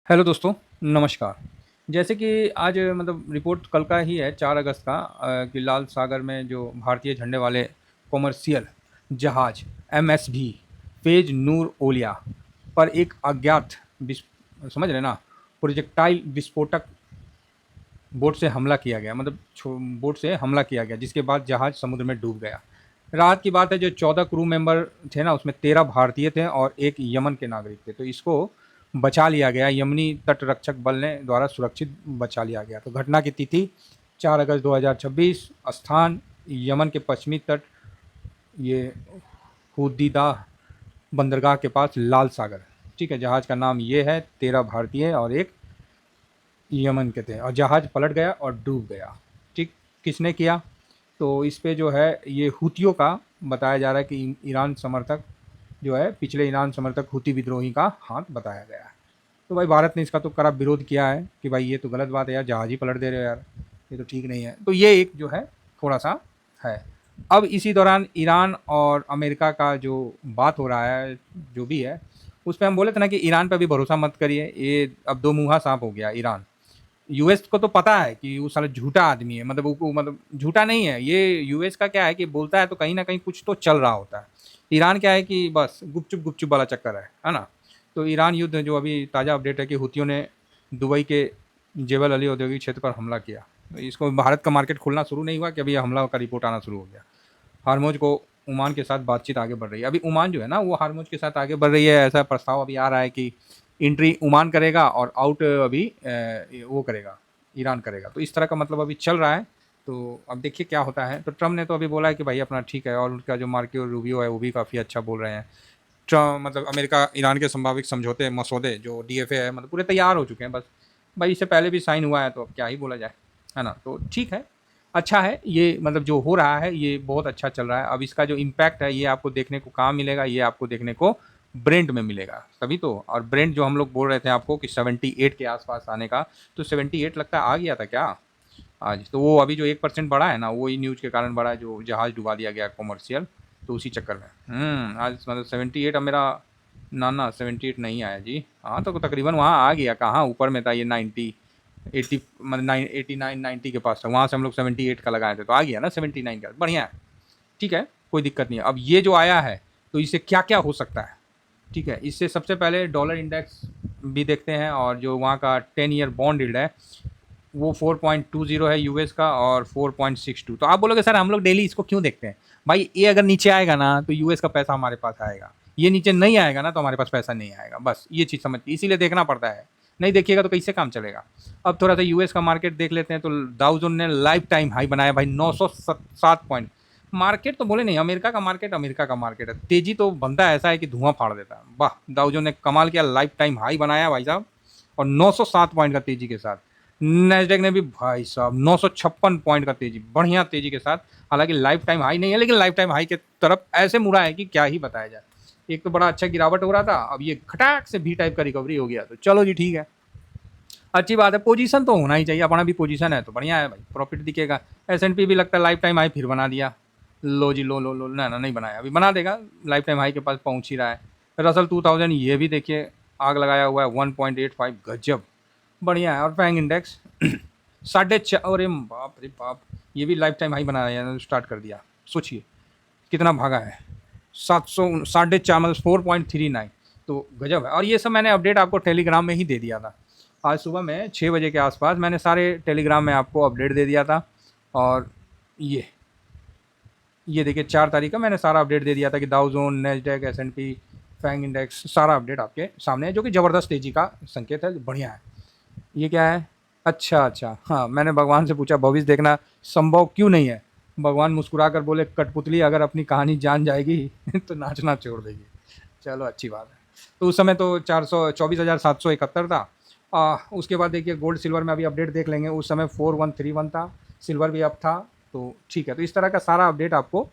Hello दोस्तों, नमस्कार। जैसे कि आज मतलब रिपोर्ट कल का ही है 4 अगस्त का कि लाल सागर में जो भारतीय झंडे वाले कॉमर्शियल जहाज़ एमएसवी फ़ेज़ नूर ओलिया पर एक अज्ञात विस समझ रहे हैं ना? प्रोजेक्टाइल विस्फोटक बोट से हमला किया गया मतलब बोट से हमला किया गया जिसके बाद जहाज़ समुद्र में डूब गया। रात की बात है जो 14 क्रू मेंबर थे ना उसमें 13 भारतीय थे और 1 यमन के नागरिक थे। तो इसको बचा लिया गया, यमनी तटरक्षक बल ने द्वारा सुरक्षित बचा लिया गया। तो घटना की तिथि 4 अगस्त 2026, स्थान यमन के पश्चिमी तट, ये हुदीदा बंदरगाह के पास लाल सागर। ठीक है, जहाज़ का नाम ये है, 13 भारतीय और 1 यमन के थे और जहाज़ पलट गया और डूब गया। ठीक, किसने किया? तो इस पे जो है ये हुतियों का बताया जा रहा है कि ईरान समर्थक जो है, पिछले ईरान समर्थक हुती विद्रोही का हाथ बताया गया है। तो भाई भारत ने इसका तो कड़ा विरोध किया है कि भाई ये तो गलत बात है यार, जहाज़ ही पलट दे रहे हो यार, ये तो ठीक नहीं है। तो ये एक जो है थोड़ा-सा है। अब इसी दौरान ईरान और अमेरिका का जो बात हो रहा है, जो भी है, उस पे हम बोले थे ना कि ईरान पे अभी भरोसा मत करिए, ये अब दो मुँहा साँप हो गया ईरान। यूएस को तो पता है कि वो साला झूठा आदमी है, मतलब वो मतलब झूठा नहीं है ये। यूएस का क्या है कि बोलता है तो कहीं ना कहीं कुछ तो चल रहा होता है। ईरान क्या है कि बस गुपचुप गुपचुप वाला चक्कर है ना। तो ईरान युद्ध जो अभी ताज़ा अपडेट है कि हुतियों ने दुबई के जेबल अली औद्योगिक क्षेत्र पर हमला किया। तो इसको भारत का मार्केट खुलना शुरू नहीं हुआ कि अभी हमला का रिपोर्ट आना शुरू हो गया। हारमोज को ओमान के साथ बातचीत आगे बढ़ रही है। अभी ओमान जो है ना वो हारमोज के साथ आगे बढ़ रही है, ऐसा प्रस्ताव अभी आ रहा है कि एंट्री ओमान करेगा और आउट अभी वो करेगा, ईरान करेगा। तो इस तरह का मतलब अभी चल रहा है। तो अब देखिए क्या होता है। तो ट्रम्प ने तो अभी बोला है कि भाई अपना ठीक है, और उनका जो मार्को रूबियो है वो भी काफ़ी अच्छा बोल रहे हैं। ट्रम्प मतलब अमेरिका ईरान के संभावित समझौते मसौदे जो डीएफए है मतलब पूरे तैयार हो चुके हैं। बस भाई इससे पहले भी साइन हुआ है तो अब क्या ही बोला जाए, है ना। तो ठीक है, अच्छा है ये, मतलब जो हो रहा है ये बहुत अच्छा चल रहा है। अब इसका जो इम्पैक्ट है ये आपको देखने को कहाँ मिलेगा? ये आपको देखने को ब्रेंट में मिलेगा तभी तो। और ब्रेंट जो हम लोग बोल रहे थे आपको कि 78 के आसपास आने का, तो 78 लगता है आ गया था क्या आज? तो वो अभी जो 1% बढ़ा है ना, वो ही न्यूज़ के कारण बढ़ा है, जो जहाज़ डुबा दिया गया कॉमर्शियल, तो उसी चक्कर में आज मतलब 78। अब मेरा ना ना 78 नहीं आया जी। हाँ तो तकरीबन वहाँ आ गया, कहाँ ऊपर में था ये 90 80 मतलब 89 90 के पास था, वहाँ से हम लोग 78 का लगाए थे तो आ गया ना 79 का। बढ़िया है, ठीक है, कोई दिक्कत नहीं है। अब ये जो आया है तो इससे क्या क्या हो सकता है? ठीक है, इससे सबसे पहले डॉलर इंडेक्स भी देखते हैं, और जो वहाँ का 10 ईयर बॉन्ड यील्ड है वो 4.20 है यूएस का, और 4.62। तो आप बोलोगे सर हम लोग डेली इसको क्यों देखते हैं? भाई ये अगर नीचे आएगा ना तो यूएस का पैसा हमारे पास आएगा, ये नीचे नहीं आएगा ना तो हमारे पास पैसा नहीं आएगा। बस ये चीज़ समझिए, इसीलिए देखना पड़ता है। नहीं देखिएगा तो कैसे काम चलेगा। अब थोड़ा सा यूएस का मार्केट देख लेते हैं। तो डाउ ने लाइफ टाइम हाई बनाया भाई, 907 पॉइंट। मार्केट तो बोले नहीं, अमेरिका का मार्केट अमेरिका का मार्केट है, तेजी तो बनता ऐसा है कि धुआं फाड़ देता है। वाह, डाउ ने कमाल किया, लाइफ टाइम हाई बनाया भाई साहब, और 907 पॉइंट का तेजी के साथ। नेस्डेक ने भी भाई साहब 956 पॉइंट का तेजी, बढ़िया तेजी के साथ। हालांकि लाइफ टाइम हाई नहीं है, लेकिन लाइफ टाइम हाई के तरफ ऐसे मुड़ा है कि क्या ही बताया जाए। एक तो बड़ा अच्छा गिरावट हो रहा था, अब ये खटाक से भी टाइप का रिकवरी हो गया, तो चलो जी ठीक है, अच्छी बात है। पोजीशन तो होना ही चाहिए, अपना भी पोजीशन है तो बढ़िया है भाई, प्रॉफिट दिखेगा। एस&पी भी लगता है लाइफ टाइम हाई फिर बना दिया। लो जी, लो लो लो, ना ना नहीं बनाया, अभी बना देगा, लाइफ टाइम हाई के पास पहुंच ही रहा है। रसल 2000 ये भी देखिए आग लगाया हुआ है, 1.85, गजब बढ़िया है। और फैंग इंडेक्स 4.5, अरे बाप रे बाप, ये भी लाइफ टाइम हाई बनाया स्टार्ट कर दिया। सोचिए कितना भागा है, 700 4.5 मतलब 4.39। तो गजब है। और ये सब मैंने अपडेट आपको टेलीग्राम में ही दे दिया था। आज सुबह में 6 बजे के आसपास मैंने सारे टेलीग्राम में आपको अपडेट दे दिया था। और ये देखिए 4 तारीख का मैंने सारा अपडेट दे दिया था कि दाउ जोन, नेस्डेक, एस&पी, फैंग इंडेक्स, सारा अपडेट आपके सामने है, जो कि ज़बरदस्त तेजी का संकेत है, बढ़िया है। ये क्या है? अच्छा अच्छा, हाँ मैंने भगवान से पूछा भविष्य देखना संभव क्यों नहीं है? भगवान मुस्कुरा कर बोले कठपुतली अगर अपनी कहानी जान जाएगी तो नाचना छोड़ देगी। चलो अच्छी बात है। तो उस समय तो 424,771 था। उसके बाद देखिए गोल्ड सिल्वर में अभी अपडेट देख लेंगे, उस समय 4131 था, सिल्वर भी अप था। तो ठीक है, तो इस तरह का सारा अपडेट आपको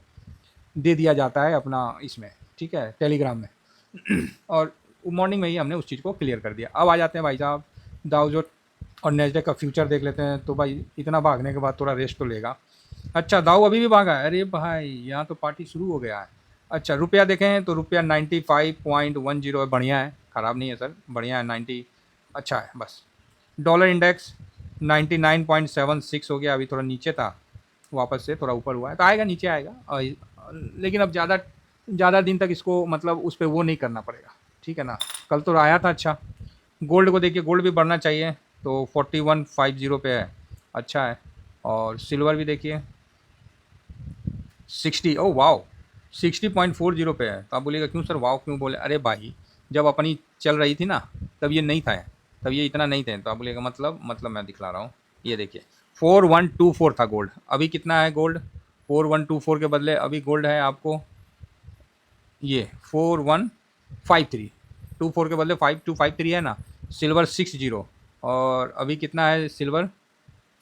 दे दिया जाता है अपना इसमें, ठीक है, टेलीग्राम में। और मॉर्निंग में ही हमने उस चीज़ को क्लियर कर दिया। अब आ जाते हैं भाई साहब दाउ जो और नेस्डेक का फ्यूचर देख लेते हैं। तो भाई इतना भागने के बाद थोड़ा रेस्ट तो लेगा। अच्छा, दाऊ अभी भी भागा है, अरे भाई यहाँ तो पार्टी शुरू हो गया है। अच्छा, रुपया देखें तो रुपया 95.10 है, बढ़िया है, ख़राब नहीं है सर, बढ़िया है। अच्छा है बस। डॉलर इंडेक्स 99.76 हो गया, अभी थोड़ा नीचे था, वापस से थोड़ा ऊपर हुआ है, तो आएगा, नीचे आएगा। और लेकिन अब ज़्यादा ज़्यादा दिन तक इसको मतलब उस पर वो नहीं करना पड़ेगा, ठीक है ना। कल तो आया था अच्छा। गोल्ड को देखिए, गोल्ड भी बढ़ना चाहिए, तो 4150 पे है, अच्छा है। और सिल्वर भी देखिए 60, ओ वाओ, 60.40 पे है। तो आप बोलिएगा क्यों सर वाओ क्यों बोले, अरे भाई जब अपनी चल रही थी ना, तब ये नहीं था, तब ये इतना नहीं थे। तो आप बोलिएगा मतलब मैं दिखला रहा हूँ, ये देखिए 4124 था गोल्ड, अभी कितना है गोल्ड, 4124 के बदले अभी गोल्ड है आपको ये 4153, 24 के बदले 5253 है ना। सिल्वर 60, और अभी कितना है सिल्वर,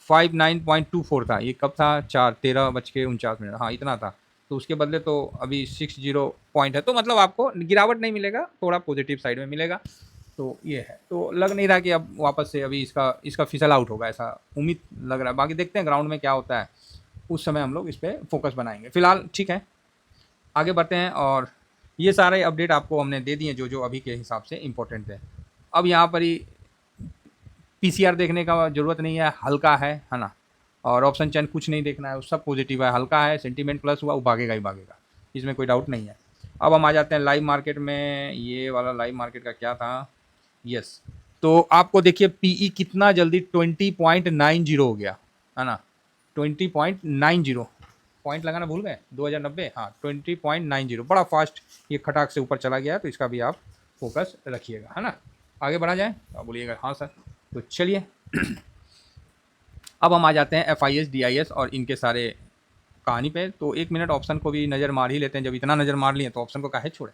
59.24 था, ये कब था, 4:13:49, हाँ इतना था। तो उसके बदले तो अभी 60 पॉइंट है, तो मतलब आपको गिरावट नहीं मिलेगा, थोड़ा पॉजिटिव साइड में मिलेगा। तो ये है, तो लग नहीं रहा कि अब वापस से अभी इसका इसका फिसल आउट होगा, ऐसा उम्मीद लग रहा है। बाकी देखते हैं ग्राउंड में क्या होता है, उस समय हम लोग इस पर फोकस बनाएंगे। फिलहाल ठीक है, आगे बढ़ते हैं। और ये सारे अपडेट आपको हमने दे दिए जो जो अभी के हिसाब से इम्पोर्टेंट थे। अब यहाँ पर ही पीसीआर देखने का ज़रूरत नहीं है, हल्का है ना। और ऑप्शन चैन कुछ नहीं देखना है, सब पॉजिटिव है, हल्का है, सेंटीमेंट प्लस हुआ, वो भागेगा ही भागेगा, इसमें कोई डाउट नहीं है। अब हम आ जाते हैं लाइव मार्केट में। ये वाला लाइव मार्केट का क्या था, यस। तो आपको देखिए पीई कितना जल्दी 20.90 हो गया, है ना। 20.90 पॉइंट लगाना भूल गए, 2090, हाँ 20.90, बड़ा फास्ट ये खटाक से ऊपर चला गया। तो इसका भी आप फोकस रखिएगा, है ना। आगे बढ़ा जाए, तो आप बोलिएगा हाँ सर। तो चलिए अब हम आ जाते हैं F I S D I S और इनके सारे कहानी पे। तो 1 मिनट ऑप्शन को भी नज़र मार ही लेते हैं, जब इतना नज़र मार लिए तो ऑप्शन को काहे छोड़े।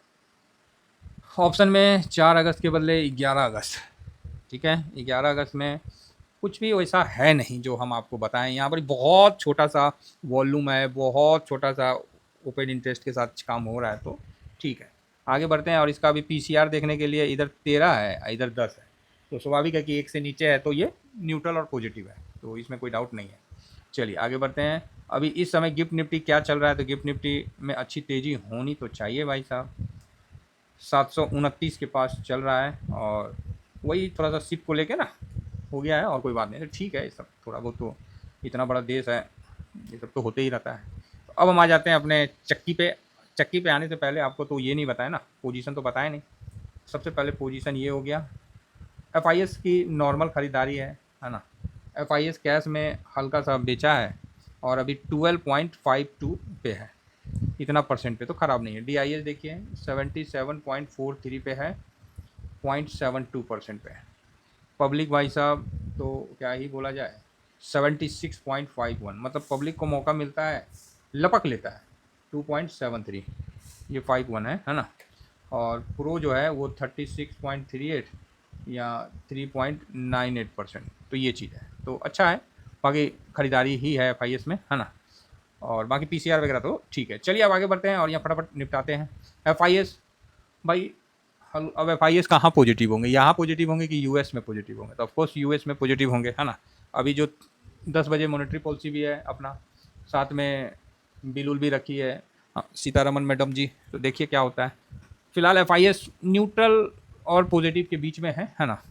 ऑप्शन में 4 अगस्त के बदले 11 अगस्त, ठीक है। 11 अगस्त में कुछ भी वैसा है नहीं जो हम आपको बताएं। यहाँ पर बहुत छोटा सा वॉल्यूम है, बहुत छोटा सा ओपन इंटरेस्ट के साथ काम हो रहा है, तो ठीक है। आगे बढ़ते हैं। और इसका भी पीसीआर देखने के लिए इधर 13 है, इधर 10 है, तो स्वाभाविक है कि एक से नीचे है तो ये न्यूट्रल और पॉजिटिव है, तो इसमें कोई डाउट नहीं है। चलिए आगे बढ़ते हैं। अभी इस समय गिफ्ट निफ्टी क्या चल रहा है, तो गिफ्ट निफ्टी में अच्छी तेज़ी होनी तो चाहिए भाई साहब, 729 के पास चल रहा है। और वही थोड़ा सा सिप को लेके ना हो गया है, और कोई बात नहीं, तो ठीक है। ये सब थोड़ा बहुत तो, इतना बड़ा देश है, ये सब तो होते ही रहता है। तो अब हम आ जाते हैं अपने चक्की पे। चक्की पे आने से पहले आपको तो ये नहीं बताया ना, पोजीशन तो बताया नहीं। सबसे पहले पोजीशन ये हो गया, एफ आई एस की नॉर्मल ख़रीदारी है ना। एफ आई एस कैश में हल्का सा बेचा है, और अभी 12.52 पे है, इतना परसेंट पे तो ख़राब नहीं है। डी आई एस देखिए 77.43 पे है, 0.72% पे है। पब्लिक भाई साहब तो क्या ही बोला जाए, 76.51, मतलब पब्लिक को मौका मिलता है, लपक लेता है। 2.73, ये 51 है ना। और प्रो जो है वो 36.38 या 3.98%, तो ये चीज़ है, तो अच्छा है। बाकी ख़रीदारी ही है एफ आई एस में, है ना। और बाकी पी सी आर वगैरह तो ठीक है। चलिए अब आगे बढ़ते हैं और यहाँ फटाफट निपटाते हैं। एफ आई एस भाई, अब एफ आई एस कहाँ पॉजिटिव होंगे, यहाँ पॉजिटिव होंगे कि यूएस में पॉजिटिव होंगे, तो ऑफकोर्स यूएस में पॉजिटिव होंगे, है ना। अभी जो 10 बजे मॉनेटरी पॉलिसी भी है अपना, साथ में बिल उल भी रखी है, हाँ, सीतारमन मैडम जी, तो देखिए क्या होता है। फिलहाल एफ आई एस न्यूट्रल और पॉजिटिव के बीच में है ना।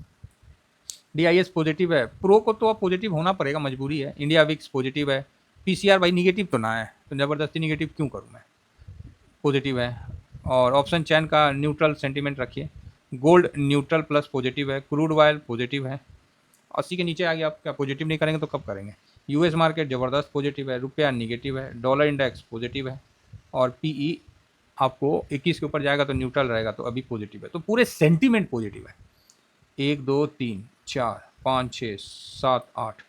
डी आई एस पॉजिटिव है, प्रो को तो अब पॉजिटिव होना पड़ेगा, मजबूरी है। इंडिया विक्स पॉजिटिव है, पी सी आर भाई निगेटिव तो ना है, तो ज़बरदस्ती निगेटिव क्यों करूँ मैं, पॉजिटिव है। और ऑप्शन चैन का न्यूट्रल सेंटीमेंट रखिए। गोल्ड न्यूट्रल प्लस पॉजिटिव है, क्रूड ऑयल पॉजिटिव है, 80 के नीचे आ गया, आप क्या पॉजिटिव नहीं करेंगे तो कब करेंगे। यूएस मार्केट ज़बरदस्त पॉजिटिव है, रुपया निगेटिव है, डॉलर इंडेक्स पॉजिटिव है, और पीई आपको 21 के ऊपर जाएगा तो न्यूट्रल रहेगा, तो अभी पॉजिटिव है, तो पूरे सेंटीमेंट पॉजिटिव है। 1 2 3 4 5 6 7 8,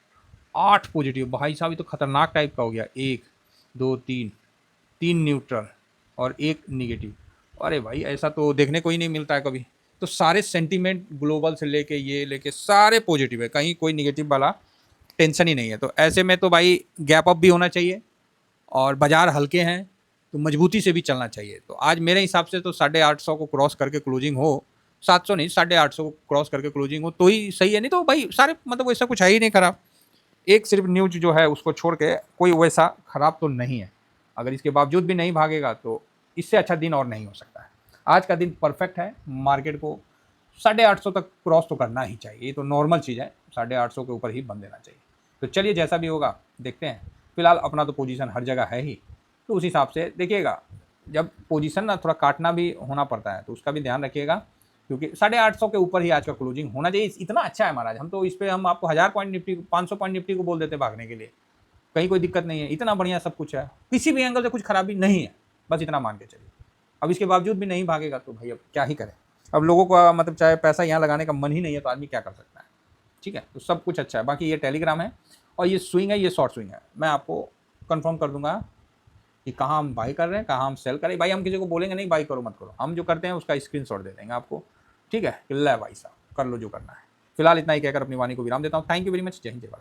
8 पॉजिटिव भाई साहब, ये तो खतरनाक टाइप का हो गया। 1 2 3, 3 न्यूट्रल और 1 निगेटिव, अरे भाई ऐसा तो देखने को ही नहीं मिलता है कभी। तो सारे सेंटीमेंट ग्लोबल से लेके ये लेके सारे पॉजिटिव है, कहीं कोई निगेटिव वाला टेंशन ही नहीं है। तो ऐसे में तो भाई गैप अप भी होना चाहिए, और बाज़ार हल्के हैं तो मजबूती से भी चलना चाहिए। तो आज मेरे हिसाब से तो 850 को क्रॉस करके क्लोजिंग हो, 700 नहीं 850 को क्रॉस करके क्लोजिंग हो तो ही सही है, नहीं तो भाई सारे मतलब वैसा कुछ है ही नहीं खराब। एक सिर्फ न्यूज जो है उसको छोड़ के कोई वैसा खराब तो नहीं है। अगर इसके बावजूद भी नहीं भागेगा तो इससे अच्छा दिन और नहीं हो सकता है। आज का दिन परफेक्ट है, मार्केट को 850 तक क्रॉस तो करना ही चाहिए, ये तो नॉर्मल चीज़ है, 850 के ऊपर ही बंद देना चाहिए। तो चलिए जैसा भी होगा देखते हैं, फिलहाल अपना तो पोजीशन हर जगह है ही, तो उस हिसाब से देखिएगा। जब पोजीशन ना थोड़ा काटना भी होना पड़ता है तो उसका भी ध्यान रखिएगा, क्योंकि 850 के ऊपर ही आज का क्लोजिंग होना चाहिए। इतना अच्छा है महाराज, हम तो इस पे हम आपको 1000 पॉइंट निफ्टी 500 पॉइंट निफ्टी को बोल देते भागने के लिए, कहीं कोई दिक्कत नहीं है, इतना बढ़िया सब कुछ है, किसी भी एंगल से कुछ खराबी नहीं है, बस इतना मान के चलिए। अब इसके बावजूद भी नहीं भागेगा तो भाई अब क्या ही करें। अब लोगों का मतलब चाहे पैसा यहाँ लगाने का मन ही नहीं है तो आदमी क्या कर सकता है। ठीक है, तो सब कुछ अच्छा है। बाकी ये टेलीग्राम है और ये स्विंग है, ये शॉर्ट स्विंग है, मैं आपको कंफर्म कर दूंगा कि कहाँ हम बाई कर रहे हैं, कहाँ हम सेल करें। भाई हम किसी को बोलेंगे नहीं बाई करो मत करो, हम जो करते हैं उसका स्क्रीनशॉट दे देंगे आपको। ठीक है, कि ले भाई साहब कर लो जो करना है। फिलहाल इतना ही कहकर अपनी वाणी को विराम देता हूँ। Thank you very much. जय हिंद जय भारत।